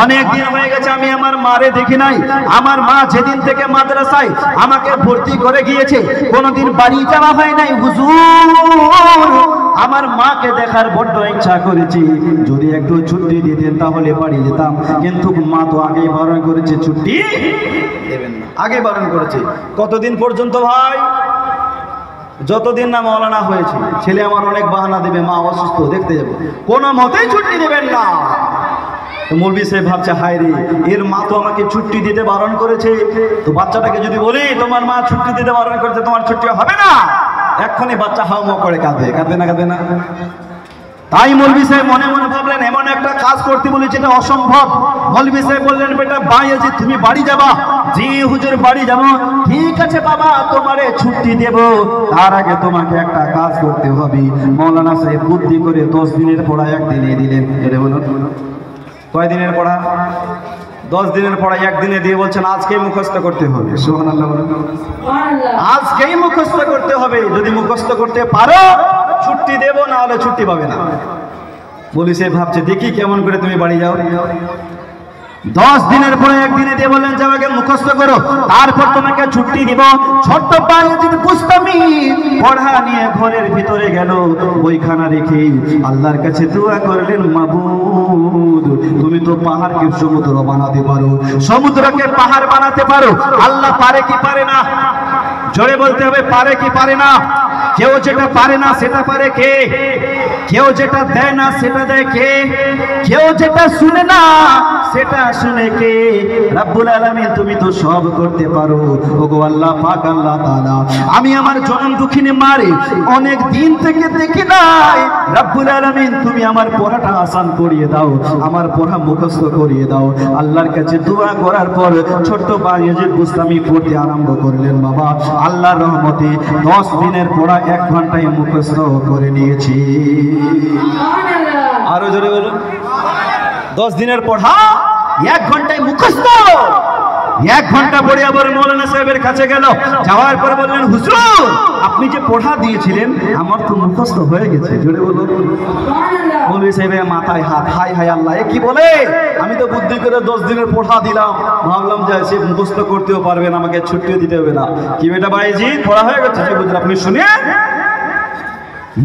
S1: অনেক দিন হয়ে গেছে আমি আমার মারে দেখি নাই। আমার মা যেদিন থেকে মাদ্রাসায় আমাকে ভর্তি করে গিয়েছে কোনোদিন বাড়ি যাওয়া হয় নাই। হুজুর আমার মাকে দেখার বড্ড ইচ্ছা করেছি, যদি একটু ছুটি দিতেন তাহলে বাড়ি যেতাম, কিন্তু মা তো আগেই বারণ করেছে ছুটি দেবেন না, আগে বারণ করেছে। কতদিন পর্যন্ত ভাই? যতদিন না মাওলানা হয়েছে। ছেলে আমার অনেক বাহানা দেবে, মা অসুস্থ, দেখতে যাবো, কোনো মতেই ছুটি দেবেন না। মৌলভী সাহেব ভাবছে, হায় রে, এর মা তো আমাকে ছুটি দিতে বারণ করেছে, তো বাচ্চাটাকে যদি বলি তোমার মা ছুটি দিতে বারণ করেছে, তোমার ছুটি হবে না, এক্ষুনি বাচ্চা হাউমাউ করে কাঁদবে, কাঁদবে না? কাঁদবে না? তাই মৌলভী সাহেব মনে মনে ভাবলেন, এমন একটা কাজ করতে বলেছে এটা অসম্ভব। মৌলভী সাহেব বললেন, বেটা বায়েজিদ তুমি বাড়ি যাবা? জি হুজুর বাড়ি যাব। ঠিক আছে বাবা, তোমারে ছুটি দেব, তার আগে তোমাকে একটা কাজ করতে হবে। মৌলানা সাহেব বুদ্ধি করে 10 দিনের পড়া 1 দিনে দিলেন। এটা বলুন, কয় দিনের পড়া? 10 দিনের পড়া 1 দিনে দিয়ে বলছেন আজকেই মুখস্থ করতে হবে। সুবহানাল্লাহ বলুন, আজকেই মুখস্থ করতে হবে। যদি মুখস্থ করতে পারো ছুটি দেব, না হলে ছুটি পাবে না। বলি সে ভাবছে, দেখি কেমন করে তুমি বাড়ি যাও। 10 দিনের পরে একদিনে দিয়ে বললেন যে আমাকে মুখস্থ করো, তারপর তোমাকে ছুটি দিব। ছোট্ট বায়েজিদ বুস্তামি পড়া নিয়ে ঘরের ভিতরে গেল, বইখানা রেখে আল্লাহর কাছে দোয়া করলেন, মাবুদ তুমি তো পাহাড়কে সমুদ্র বানাতে পারো, সমুদ্রকে পাহাড় বানাতে পারো, আল্লাহ পারে কি পারে না? জোরে বলতে হবে, পারে কি পারে না? কেউ যেটা পারে না সেটা পারে কে? কেউ যেটা দেয় না সেটা দেয় কে? কেউ যেটা শুনে না সেটা শুনে কে? রব্বুল আলামিন তুমি তো সব করতে পারো। ওগো আল্লাহ পাক, আল্লাহ তাআলা আমি আমার জনম দুঃখিনী মারে অনেক দিন থেকে দেখি নাই, রব্বুল আলামিন তুমি আমার পড়াটা আসান করিয়ে দাও, আমার পড়া মুখস্থ করিয়ে দাও। আল্লাহর কাছে দোয়া করার পর ছোট্ট বায়েজিদ বুস্তামি পড়তে আরম্ভ করলেন। বাবা আল্লাহর রহমতে 10 দিনের পড়া 1 ঘন্টায় মুখস্থ করে নিয়েছি। আরো জোরে বলুন, 10 দিনের পড়া 1 ঘন্টায় মুখস্থ। 1 ঘন্টা পড়ে আবার মৌলানা সাহেবের কাছে গেল, যাওয়ার পর বললেন, হুজুর আপনি যে পড়া দিয়েছিলেন আমার তো মুখস্থ হয়ে গেছে। জোরে বলুন। মৌলভী সাহেবের মাথায় হাত, হাই হাই আল্লাহ, এ কি বলে? আমি তো বুদ্ধি করে 10 দিনের পড়া দিলাম, ভাবলাম যে সে মুখস্থ করতেও পারবে না, আমাকে ছুটিও দিতে হবে না। কি বেটা বায়েজিদ পড়া হয়ে গেছে? হুজুর আপনি শুনেন।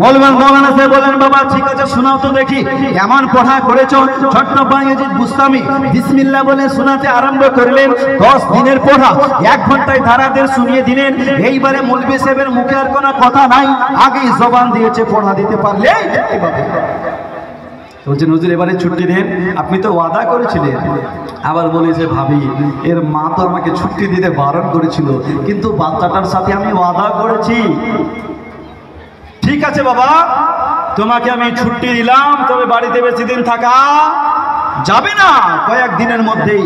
S1: মৌলানা সাহেব বলেন, বাবা ঠিক আছে শোনাও তো দেখি কেমন পড়া করেছো। ছোট্ট বায়েজিদ বুস্তামি বিসমিল্লাহ বলে শোনাতে আরম্ভ করলেন। 10 দিনের পড়া 1 ঘন্টায় ধারাদের শুনিয়ে দিলেন। এইবারে মৌলভী সাহেবের মুখে আর কোনো কথা নাই, আগেই জবান দিয়েছে পড়া দিতে পারলে বলছেন, হুজুর এবারে ছুটি দেন, আপনি তো ওয়াদা করেছিলেন। আবার বলেছে, ভাবি এর মা তো আমাকে ছুটি দিতে বারণ করেছিল, কিন্তু বাচ্চাটার সাথে আমি ওয়াদা করেছি। ঠিক আছে বাবা, তোমাকে আমি ছুটি দিলাম, তবে বাড়িতে বেশি দিন থাকা যাবে না। কয়েকদিনের মধ্যেই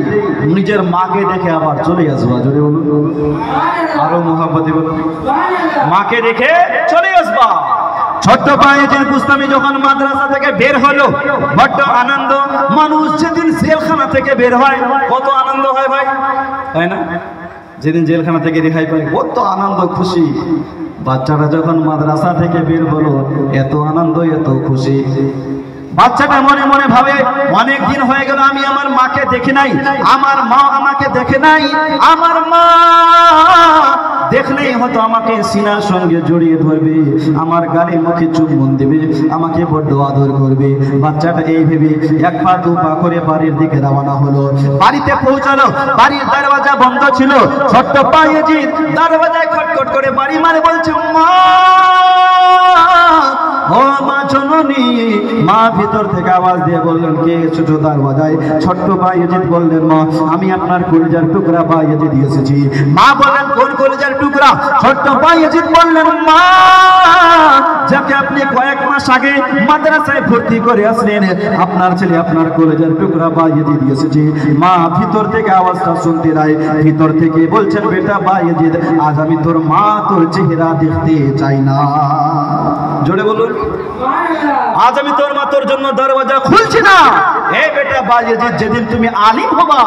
S1: নিজের মাকে দেখে আবার চলে আসবা। জোরে বলুন, আরো মহাব্বতে বলুন, মাকে দেখে চলে আসবা। ছোট্ট বায়েজিদ বুস্তামি যখন মাদ্রাসা থেকে বের হলো, বড্ড আনন্দ। মানুষ যেদিন জেলখানা থেকে বের হয় কত আনন্দ হয় ভাই, তাই না? যেদিন জেলখানা থেকে রেহাই পায় কত আনন্দ খুশি। বাচ্চাটা যখন মাদ্রাসা থেকে বের হলো, এত আনন্দ এত খুশি। বাচ্চাটা মনে মনে ভাবে, অনেক দিন হয়ে গেল আমি আমার মাকে দেখি নাই, আমার মা আমাকে দেখে নাই, আমার মা দেখলেই হয়তো আমাকে সিনার সঙ্গে জড়িয়ে ধরবে, আমার গালে মুখে চুম্বন দেবে, আমাকে বড্ড আদর করবে। বাচ্চাটা এই ভেবে 1 পা 2 পা করে বাড়ির দিকে রওনা হলো। বাড়িতে পৌঁছালো, বাড়ির দরজা বন্ধ ছিল। ছোট্ট বায়েজিদ দরজায় খটখট করে বাড়ি মারে, বলছে, মা ও মা জননী। মা ভিতর থেকে আওয়াজ দিয়ে বললেন, কে ছোট দরজায়? ছোট্ট বায়েজিদ বললেন, মা আমি আপনার কলিজার টুকরা বায়েজিদ এসেছি। মা বললেন, কোন কলিজার টুকরা? ছোট্ট বায়েজিদ বললেন, মা যাকে আপনি কয়েক মাস আগে মাদ্রাসায় ভর্তি করে আসলেন, আপনার ছেলে আপনার কলিজার টুকরা বায়েজিদ এসেছে। মা ভিতর থেকে আওয়াজটা শুনতে নাই, ভিতর থেকে বলছেন, বেটা বায়েজিদ আজ আমি তোর মা তোর চেহারা দেখতে চাই না। জোরে বলুন, আজ আমি তোর মা তোর জন্য দরজা খুলছি না। এই বেটা বায়েজিদ যেদিন তুমি আলিম হবা,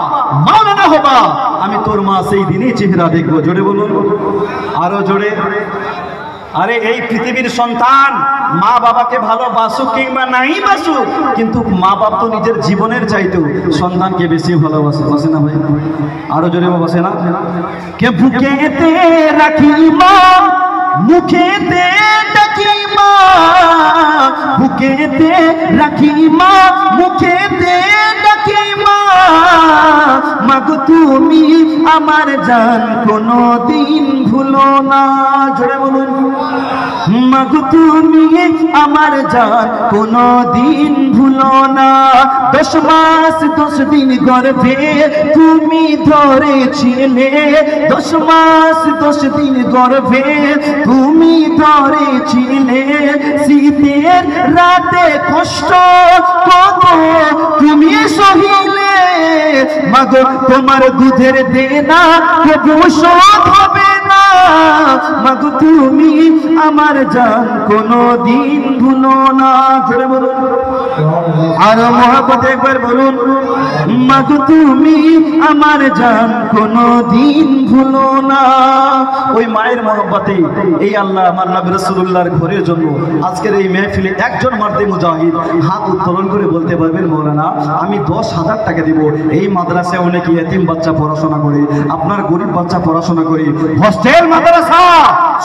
S1: মাওলানা হবা, আমি তোর মা সেই দিনই চেহারা দেখবো। জোরে বলুন, আরো জোরে। আরে এই পৃথিবীর সন্তান মা বাবাকে ভালোবাসুক কিংবা নাই বাসুক, কিন্তু মা বাবা তো নিজের জীবনের চাইতেও সন্তানকে বেশি ভালোবাসে, বাসে না ভাই? আরো জোরে বাসে না? কে বুকেতে রাখি মা, মুখেতে ডাকি মা, বুকেতে রাখি মা, মুখেতে ডাকি মা, মাগো তুমি আমার জান কোনদিন ভুলো না। জোরে বলুন, মাগো তুমি আমার জান কোনদিন ভুলো না। 10 মাস 10 দিন গর্ভে তুমি ধরেছিলে, 10 মাস 10 দিন গর্ভে তুমি ধরেছিলে। শীতের রাতে কষ্ট কত তুমি সহিলে, মাগো তোমার দুধের দেনা কবু শোধ হবে না। মাগো তুমি আমার জান কোনদিন ভুলো না। জোরে বলুন আর মহব্বতে একবার বলুন, মাগো তুমি আমার জান কোনদিন ভুলো না। ওই মায়ের মহব্বতে এই আল্লাহ আমার নবী রাসূলুল্লাহর ঘরের জন্য আজকের এই মেহফিলে একজন মার্দে মুজাহিদ হাত উত্তোলন করে বলতে পারবেন, মৌলানা আমি 10,000 টাকা দেব। এই মাদ্রাসায় অনেক ইয়েতিম বাচ্চা পড়াশোনা করে, আপনার গরিব বাচ্চা পড়াশোনা করে, হোস্টেল মাদ্রাসা।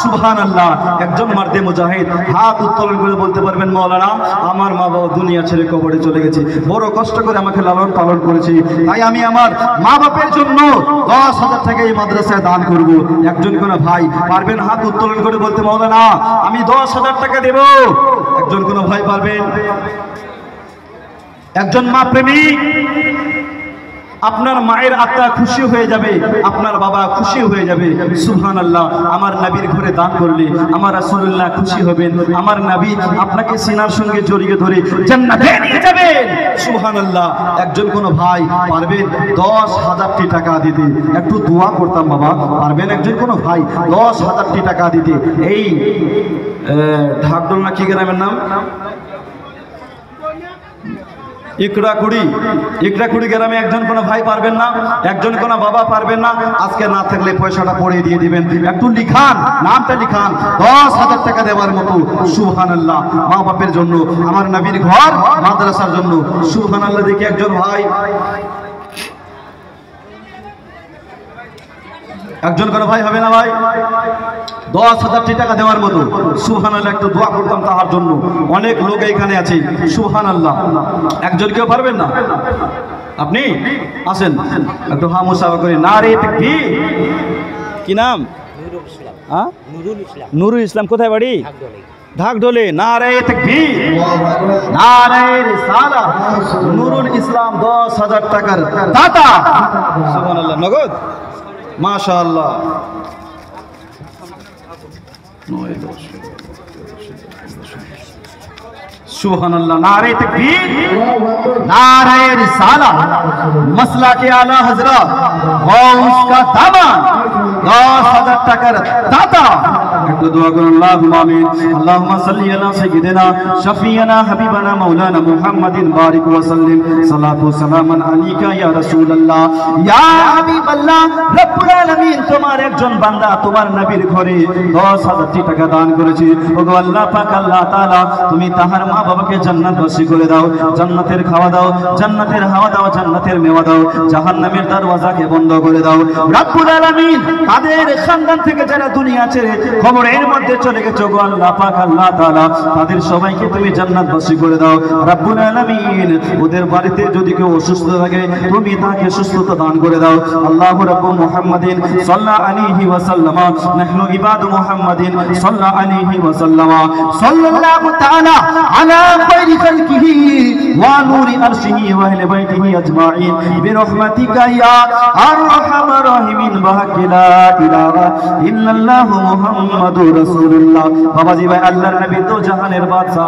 S1: সুবহানাল্লাহ। একজন মার্দে মুজাহিদ হাত উত্তোলন করে বলতে পারবেন, মৌলানা আমার মা বাবা দুনিয়া ছেড়ে কবরে চলে গেছে, বড় কষ্ট করে আমাকে লালন পালন করেছে, তাই আমি আমার মা বাপের জন্য 10,000 টাকা এই মাদ্রাসায় দান করব। একজন কোন ভাই পারবেন হাত উত্তোলন করে বলতে, মৌলানা আমি 10,000 টাকা দেব? একজন কোন ভাই পারবেন? একজন মা প্রেমিক, আপনার মায়ের আত্মা খুশি হয়ে যাবে, আপনার বাবা খুশি হয়ে যাবে। সুবহানাল্লাহ। আমার নবীর ঘরে দান করলে আমার রাসূলুল্লাহ খুশি হবেন, আমার নবী আপনাকে সিনার সঙ্গে জড়িয়ে ধরে জান্নাতে নিয়ে যাবেন। সুবহানাল্লাহ। একজন কোন ভাই পারবেন 10,000 টাকা দিতে? একটু দোয়া করতাম বাবা, পারবেন একজন কোন ভাই 10,000 টাকা দিতে? এই ঢাকডোল না কি গ্রামের নাম, ইকড়াকুড়ি গ্রামে একজন কোন ভাই পারবেন না? একজন কোন বাবা পারবেন না? আজকে না থাকলে পয়সাটা পড়ে দিয়ে দিবেন, একটু লিখান, নামটা লিখান, 10,000 টাকা দেওয়ার মতো। সুবহানাল্লাহ। মা বাপের জন্য, আমার নবীর ঘর মাদ্রাসার জন্য। সুবহানাল্লাহ। দেখি একজন ভাই, একজন কোন ভাই হবে না ভাই 10,000 টাকা দেওয়ার মতো? সুবহানাল্লাহ। একটু দোয়া করতাম তাহার জন্য, অনেক লোক এখানে আছে। সুবহানাল্লাহ। একজন কেউ পারবেন না? আপনি আসেন, একটু হা মুসাফা করি। নারে তাকবীর। কি নাম? নুরুল ইসলাম। কোথায় বাড়ি? ঢাকঢোলে। নারে তাকবীর, নারে রিসালাত। নুরুল ইসলাম 10,000 টাকার দাতা। সুবহানাল্লাহ। নগদ? মাশাআল্লাহ। সুবহানাল্লাহ। নারে তাকবীর, নারে রিসালাত। মাসলা के आला हजरत गौस का दामन 10,000 টাকার দাতা। একটু দোয়া করুন, আল্লাহুম্মা আমিন। আল্লাহুম্মা সাল্লি আলা সাইয়্যিদিনা শাফিয়ানা হাবিবানা মাওলানা মুহাম্মাদিন বারিক ওয়া সাল্লিম। সালাতু সালামান আলাইকা ইয়া রাসূলুল্লাহ ইয়া হাবিবাল্লাহ। রব্বুল আলামিন তোমার একজন বান্দা তোমার নবীর ঘরে 10,000 টাকা দান করেছে। ওগো আল্লাহ পাক, আল্লাহ তাআলা তুমি তাহার মা বাবাকে জান্নাতবাসী করে দাও, জান্নাতের খাওয়া দাও, জান্নাতের হাওয়া দাও, জান্নাতের মেওয়া দাও, জাহান্নামের দরওয়াজাকে বন্ধ করে দাও। রব্বুল আলামিন তাদের খানদান থেকে যারা দুনিয়া ছেড়ে কবরের মধ্যে চলে গেছে, গো আল্লাহ পাক, আল্লাহ তাআলা তাদের সবাইকে তুমি জান্নাতবাসী করে দাও। রব্বুল আলামিন ওদের বাড়িতে যদি কেউ অসুস্থ থাকে তুমি তাকে সুস্থতা দান করে দাও। আল্লাহু রাব্বু মুহাম্মাদিন সাল্লাল্লাহু আলাইহি ওয়া সাল্লাম, নাহনু ইবাদু মুহাম্মাদিন সাল্লাল্লাহু আলাইহি ওয়া সাল্লাম, সাল্লাল্লাহু তাআলা আলা খায়রি খালকিহি ওয়া নূরি আরশিহি ওয়া আহলি বাইতিহি আজমাইন বিরহমাতিকা ইয়া আরহামার রাহিমিন বাহাক্কি লা ইলাহা ইল্লাল্লাহু মুহাম্মাদুর রাসূলুল্লাহ। বাবাজি ভাই, আল্লাহর নবী তো জাহানের বাদশা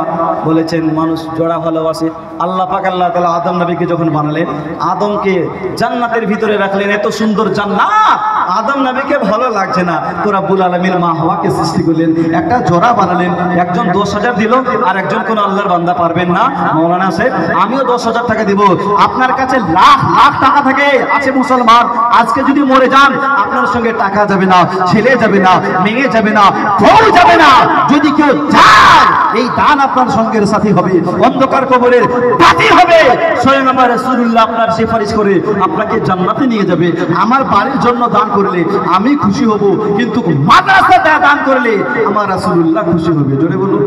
S1: বলেছেন মানুষ জোড়া ভালোবাসে। আল্লাহ পাক আল্লাহ তাআলা আদম নবীকে যখন বানালেন, আদমকে জান্নাতের ভিতরে রাখলেন, এত সুন্দর জান্নাত, আদম নবীকে ভালো লাগছে না, তো রব্বুল আলামিন মা হাওয়াকে সৃষ্টি করলেন, একটা জোড়া বানালেন। একজন 10,000 দিল, আর একজন কোন আল্লাহর বান্দা পারবেন না, মাওলানা সাহেব আমিও 10,000 টাকা দিব। আপনার কাছে লাখ লাখ টাকা থাকে আছে মুসলমান, আজকে যদি মরে যান আপনার সঙ্গে টাকা যাবে না, ছেলে যাবে না, মেয়ে যাবে না, বউ যাবে না, যদি কেউ যায় এই দান আপনার সঙ্গের সাথী হবে, অন্ধকার কবরের বাতি হবে। স্বয়ং আমার রাসূলুল্লাহ আপনার সুপারিশ করে আপনাকে জান্নাতে নিয়ে যাবে। আমার বাড়ির জন্য দান করলে আমি খুশি হব, কিন্তু মাদ্রাসাতে দান করলে আমার রাসূলুল্লাহ খুশি হবে। জোরে বলুন।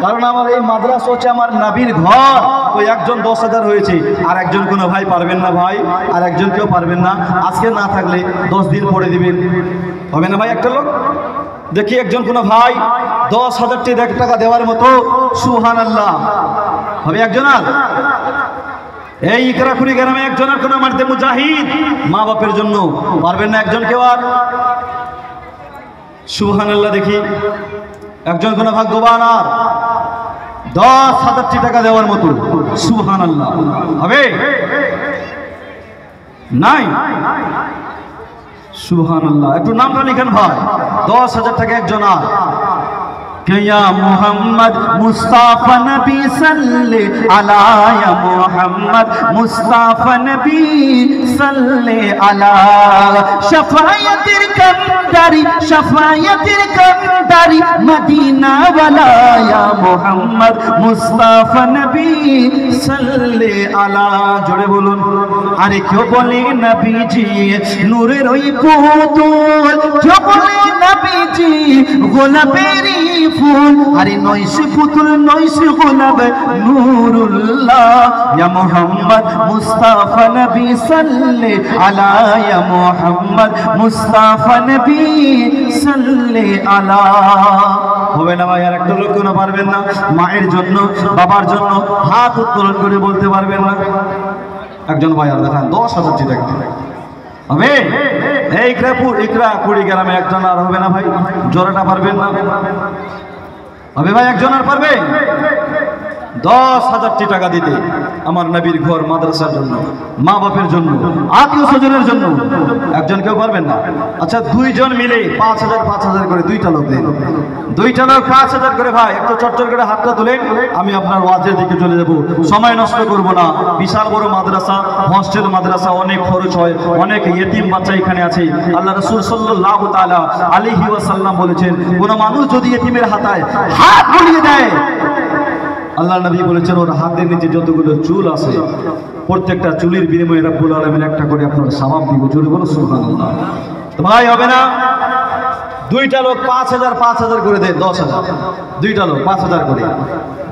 S1: কারণ আমার এই মাদ্রাসা হচ্ছে আমার নবীর ঘর। ওই একজন 10,000 হয়েছে, আর একজন কোনো ভাই পারবেন না ভাই, আর একজন কেউ পারবেন না, আজকে না থাকলে 10 দিন পরে দিবেন, হবে না ভাই? একটা লোক দেখি একজন কোনো ভাই 10,000 টাকা দেওয়ার মতো। সুবহানাল্লাহ। হবে একজন? আর এই ইকরাকুড়ি গ্রামে একজন আর কোন মারতে মুজাহিদ মা বাপের জন্য পারবেন না একজন কেউ? আর সুবহানাল্লাহ। দেখি একজন কোন ভাগ্যবান আর 10,000 টাকা দেওয়ার মতো। সুবহানাল্লাহ। হবে? নাই। সুবহানাল্লাহ। একটু নামটা লিখেন ভাই, 10,000 টাকা একজন। আর या मोहम्मद मुस्ताफा नबी सल्ले अला, या मोहम्मद मुस्ताफा नबी सल्ले अला, शफायतिर कमदारी, शफायतिर कमदारी मदीना वाला, या मोहम्मद मुस्ताफा नबी सल्ले अला। जोड़े बोलुन। अरे क्यों बोले नबी जी नूरेर ओई पुतुल, क्यों बोले नबी जी गोलापेरी ফুল, আরে নয়শে পুতুল নয়শে গোলাপ নূরুল্লাহ, ইয়া মুহাম্মদ মুস্তাফা নবী সাল্লে আলা, ইয়া মুহাম্মদ মুস্তাফা নবী সাল্লে আলা। হবে না ভাই? আর একটা লোক কেন পারবেন না? মায়ের জন্য বাবার জন্য হাত উত্তোলন করে বলতে পারবেন না? একজন ভাই আর দেখান 10,000 টাকা হবে। এই ইকরা কুড়িগ্রামে একজন আর হবে না ভাই? জোড়াটা পারবেন না? হবে ভাই? একজন আর পারবে? 10,000 টাকা দিতে আমার নবীর ঘর মাদ্রাসার জন্য, মা বাপের জন্য, আত্মীয় স্বজনের জন্য। একজন কেউ পারবেন না? আচ্ছা, 2 জন মিলে 5,000 করে, 2টা লোক দেন, 2টা লোক 5,000 করে। ভাই একটু চটচট করে হাতটা তুলেন, আমি আপনার ওয়াজের দিকে চলে যাব, সময় নষ্ট করব না। বিশাল বড় মাদ্রাসা, হস্টেল মাদ্রাসা, অনেক খরচ হয়, অনেক ইয়েতিম বাচ্চা এখানে আছে। আল্লাহ রাসূল সাল্লাল্লাহু তাআলা আলাইহি ওয়াসাল্লাম বলেছেন, কোন মানুষ যদি ইয়েতিমের হাতায় হাত বুলিয়ে দেয়, আল্লাহ নবী বলেছেন ওর হাতের নিচে যতগুলো চুল আছে প্রত্যেকটা চুলের বিনিময়ে রব্বুল আলামিন একটা করে আপনার সওয়াব দিব। জোরে বলো সুবহানাল্লাহ। তো ভাই হবে না? 2টা লোক 5,000 করে দেন, 10,000। 2টা লোক 5,000 করে।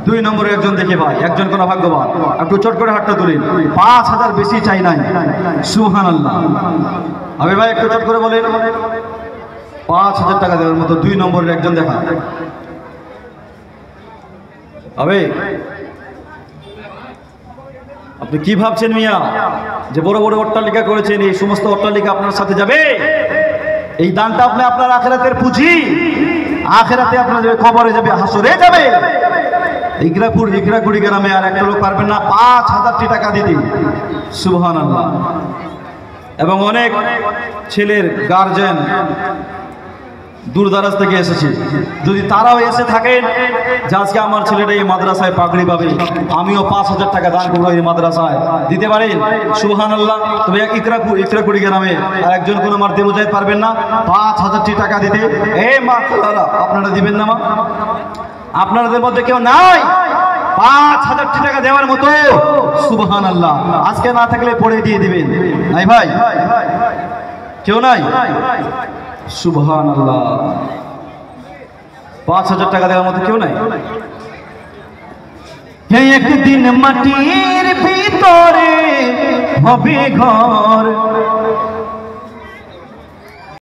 S1: 2 নম্বরে একজন দেখে ভাই, একজন কোন ভাগ্যবান, একটু চট করে হাতটা তুলেন। 5,000 বেশি চাই নাই। সুবহানাল্লাহ। হবে ভাই? একটু চট করে বলেন। 5,000 টাকা দেওয়ার মতো 2 নম্বরের একজন দেখা হবে? আপনি কি ভাবছেন মিয়া যে বড় বড় অট্টালিকা করেছেন, এই সমস্ত অট্টালিকা আপনার সাথে যাবে? এই দানটা আপনি আপনার আখিরাতের পুঁজি, আখিরাতে আপনার যাবে, কবরে যাবে, হাসরে যাবে। ইকরা কুড়িগ্রামে আর একটা লোক পারবেন না 5,000 টাকা দিতে। সুবহানাল্লাহ। এবং অনেক ছেলের গার্জেন দূর দারাজ থেকে এসেছে, যদি তারাও এসে থাকেন যে আজকে আমার ছেলেটা এই মাদ্রাসায় পাগড়ি পাবে, আমিও 5,000 টাকা দান করবো এই মাদ্রাসায়, দিতে পারেন? সুবহানাল্লাহ। তবে ইকরা কুড়িগ্রামে আর একজন কোনো মারতে মুজাহিদ পারবেন না 5,000 টাকা দিতে? মা খালারা, আপনারা দিবেন না? মা আপনাদের মধ্যে কেউ নাই 5,000 টাকা দেওয়ার মতো? সুবহানাল্লাহ। আজকে না থাকলে পরে দিয়ে দিবেন। নাই ভাই? কেউ নাই? সুবহানাল্লাহ। 5,000 টাকা দেওয়ার মতো কেউ নাই? একদিন মাটির ভিতরে হবে ঘর,